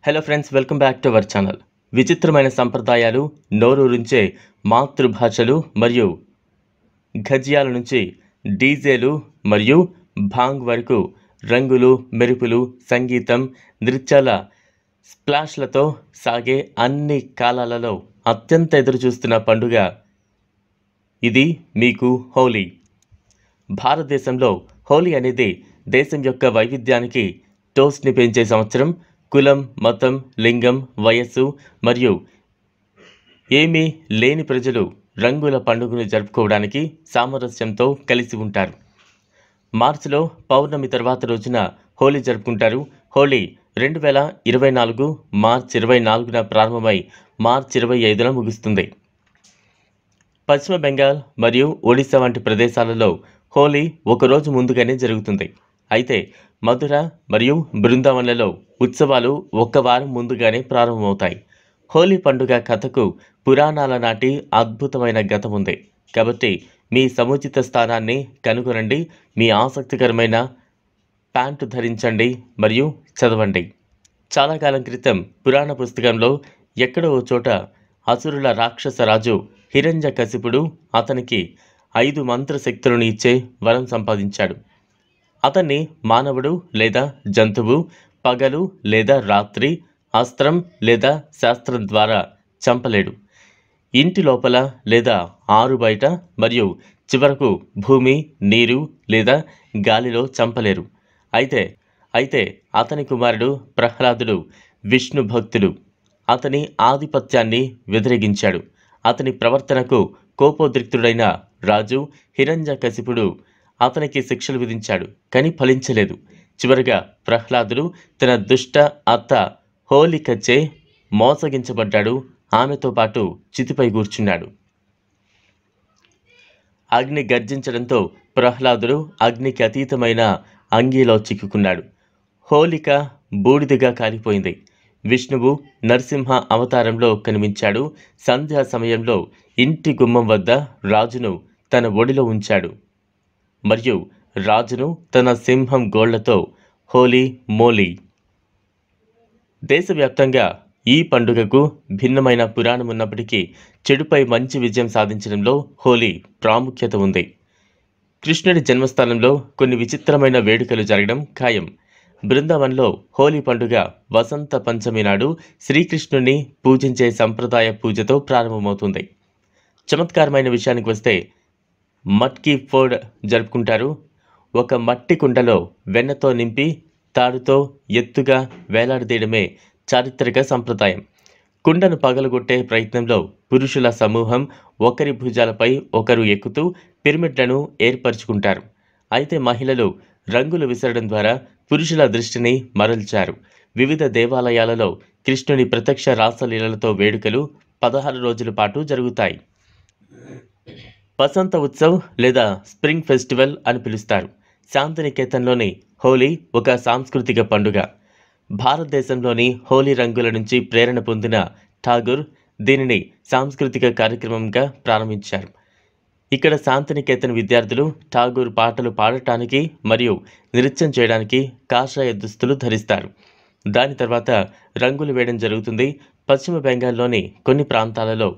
Hello friends, welcome back to our channel. విచిత్రమైన సంప్రదాయాలు, నోరూరించే మాతృభాషలు మరియు గజ్యాల నుంచి డీజేలు మరియు భాంగ్ వరకు రంగులు, మెరుపులు, సంగీతం, నృత్యాల స్ప్లాష్లతో సాగే అన్ని కాలాలలో అత్యంత ఎదురుచూస్తున్న పండుగ ఇది మీకు హోలీ. భారతదేశంలో హోలీ అనేది దేశం యొక్క వైవిధ్యానికి టోస్ట్ని పెంచే సంవత్సరం. కులం, మతం, లింగం, వయస్సు మరియు ఏమీ లేని ప్రజలు రంగుల పండుగను జరుపుకోవడానికి సామరస్యంతో కలిసి ఉంటారు. మార్చిలో పౌర్ణమి తర్వాత రోజున హోలీ జరుపుకుంటారు. హోలీ 2024 మార్చి 24న ప్రారంభమై మార్చి 25న ముగుస్తుంది. పశ్చిమ బెంగాల్ మరియు ఒడిశా వంటి ప్రదేశాలలో హోలీ ఒకరోజు ముందుగానే జరుగుతుంది. అయితే మధుర మరియు బృందావన్లలో ఉత్సవాలు ఒక వారం ముందుగానే ప్రారంభమవుతాయి. హోలీ పండుగ కథకు పురాణాల నాటి అద్భుతమైన గతం ఉంది. కాబట్టి మీ సముచిత స్థానాన్ని కనుగొనండి, మీ ఆసక్తికరమైన ప్యాంటు ధరించండి మరియు చదవండి. చాలా కాలం క్రితం పురాణ పుస్తకంలో ఎక్కడో ఓ చోట అసురుల రాక్షస రాజు హిరణ్యకశిపుడు అతనికి 5 మంత్రశక్తులను ఇచ్చే వరం సంపాదించాడు. అతన్ని మానవుడు లేదా జంతువు, పగలు లేదా రాత్రి, అస్త్రం లేదా శాస్త్రం ద్వారా చంపలేడు. ఇంటి లోపల లేదా ఆరు బయట మరియు చివరకు భూమి, నీరు లేదా గాలిలో చంపలేరు. అయితే అతని కుమారుడు ప్రహ్లాదుడు విష్ణు భక్తుడు. అతని ఆధిపత్యాన్ని వ్యతిరేకించాడు. అతని ప్రవర్తనకు కోపోద్రిక్తుడైన రాజు హిరణ్యకశిపుడు అతనికి శిక్షలు విధించాడు, కానీ ఫలించలేదు. చివరగా ప్రహ్లాదుడు తన దుష్ట అత్త హోలికచే మోసగించబడ్డాడు. ఆమెతో పాటు చితిపై కూర్చున్నాడు. అగ్ని గర్జించడంతో ప్రహ్లాదుడు అగ్నికి అతీతమైన అంగీలో చిక్కుకున్నాడు. హోలిక బూడిదగా కాలిపోయింది. విష్ణువు నరసింహ అవతారంలో కనిపించాడు. సంధ్యా సమయంలో ఇంటి గుమ్మం వద్ద రాజును తన ఒడిలో ఉంచాడు మరియు రాజును తన సింహం గోళ్లతో హోలీ మోలీ. దేశవ్యాప్తంగా ఈ పండుగకు భిన్నమైన పురాణం ఉన్నప్పటికీ చెడుపై మంచి విజయం సాధించడంలో హోలీ ప్రాముఖ్యత ఉంది. కృష్ణుడి జన్మస్థానంలో కొన్ని విచిత్రమైన వేడుకలు జరగడం ఖాయం. బృందావన్లో హోలీ పండుగ వసంత పంచమి నాడు శ్రీకృష్ణుని పూజించే సంప్రదాయ పూజతో ప్రారంభమవుతుంది. చమత్కారమైన విషయానికి వస్తే మట్కీ ఫోడ్ జరుపుకుంటారు. ఒక మట్టి కుండలో వెన్నతో నింపి తాడుతో ఎత్తుగా వేలాడదీయడమే చారిత్రక సంప్రదాయం. కుండను పగలగొట్టే ప్రయత్నంలో పురుషుల సమూహం ఒకరి భుజాలపై ఒకరు ఎక్కుతూ పిరమిడ్లను ఏర్పరచుకుంటారు. అయితే మహిళలు రంగులు విసరడం ద్వారా పురుషుల దృష్టిని మరల్చారు. వివిధ దేవాలయాలలో కృష్ణుని ప్రత్యక్ష రాసలీలలతో వేడుకలు 16 రోజుల పాటు జరుగుతాయి. వసంత ఉత్సవ్ లేదా స్ప్రింగ్ ఫెస్టివల్ అని పిలుస్తారు. శాంతినికేతన్లోని హోలీ ఒక సాంస్కృతిక పండుగ. భారతదేశంలోని హోలీ రంగుల నుంచి ప్రేరణ పొందిన ఠాగూర్ దీనిని సాంస్కృతిక కార్యక్రమంగా ప్రారంభించారు. ఇక్కడ శాంతినికేతన్ విద్యార్థులు ఠాగూర్ పాటలు పాడటానికి మరియు నృత్యం చేయడానికి కాషాయ దుస్తులు ధరిస్తారు. దాని తర్వాత రంగులు వేయడం జరుగుతుంది. పశ్చిమ బెంగాల్లోని కొన్ని ప్రాంతాలలో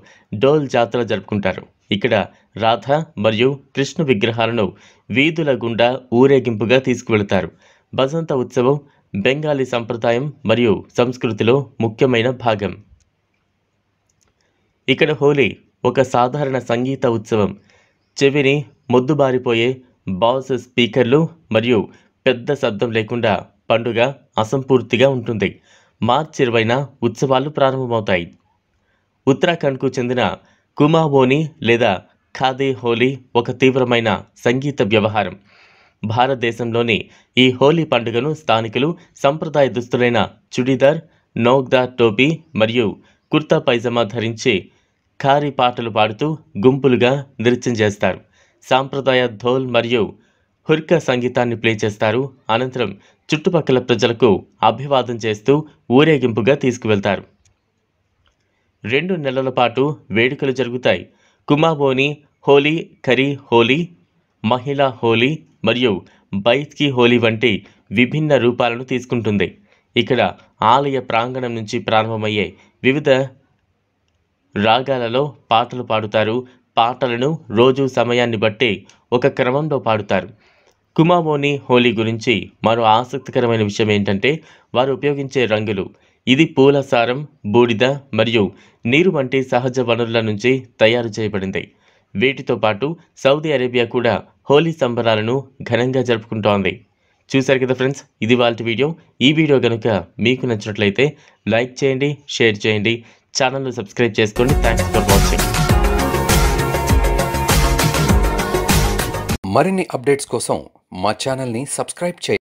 డోల్ జాతర జరుపుకుంటారు. ఇక్కడ రాధ మరియు కృష్ణ విగ్రహాలను వీధుల గుండా ఊరేగింపుగా తీసుకువెళతారు. బసంత ఉత్సవం బెంగాలీ సంప్రదాయం మరియు సంస్కృతిలో ముఖ్యమైన భాగం. ఇక్కడ హోలీ ఒక సాధారణ సంగీత ఉత్సవం. చెవిని మొద్దుబారిపోయే బాస్ స్పీకర్లు మరియు పెద్ద శబ్దం లేకుండా పండుగ అసంపూర్తిగా ఉంటుంది. మార్చి 20న ఉత్సవాలు ప్రారంభమవుతాయి. ఉత్తరాఖండ్కు చెందిన కుమావోని లేదా ఖాదీ హోలీ ఒక తీవ్రమైన సంగీత వ్యవహారం. భారతదేశంలోని ఈ హోలీ పండుగను స్థానికులు సంప్రదాయ దుస్తులైన చుడీదార్, నోగ్దా టోపీ మరియు కుర్తా పైజమా ధరించి ఖారీ పాటలు పాడుతూ గుంపులుగా నృత్యం చేస్తారు. సాంప్రదాయ ధోల్ మరియు హుర్కా సంగీతాన్ని ప్లే చేస్తారు. అనంతరం చుట్టుపక్కల ప్రజలకు అభివాదం చేస్తూ ఊరేగింపుగా తీసుకువెళ్తారు. 2 నెలల పాటు వేడుకలు జరుగుతాయి. కుమావోని హోలీ, ఖరీ హోలీ, మహిళా హోలీ మరియు బైత్కీ హోలీ వంటి విభిన్న రూపాలను తీసుకుంటుంది. ఇక్కడ ఆలయ ప్రాంగణం నుంచి ప్రారంభమయ్యే వివిధ రాగాలలో పాటలు పాడుతారు. పాటలను రోజు సమయాన్ని బట్టి ఒక క్రమంలో పాడుతారు. కుమామోని హోలీ గురించి మరో ఆసక్తికరమైన విషయం ఏంటంటే వారు ఉపయోగించే రంగులు. ఇది పూల సారం, బూడిద మరియు నీరు వంటి సహజ వనరుల నుంచి తయారు చేయబడింది. వీటితో పాటు సౌదీ అరేబియా కూడా హోలీ సంబరాలను ఘనంగా జరుపుకుంటోంది. చూశారు కదా ఫ్రెండ్స్, ఇది వాళ్ళ వీడియో. ఈ వీడియో కనుక మీకు నచ్చినట్లయితే లైక్ చేయండి, షేర్ చేయండి, ఛానల్ను సబ్స్క్రైబ్ చేసుకోండి. Thanks for watching. మరిన్ని అప్డేట్స్ కోసం మా ఛానల్ని సబ్స్క్రైబ్ చేయండి.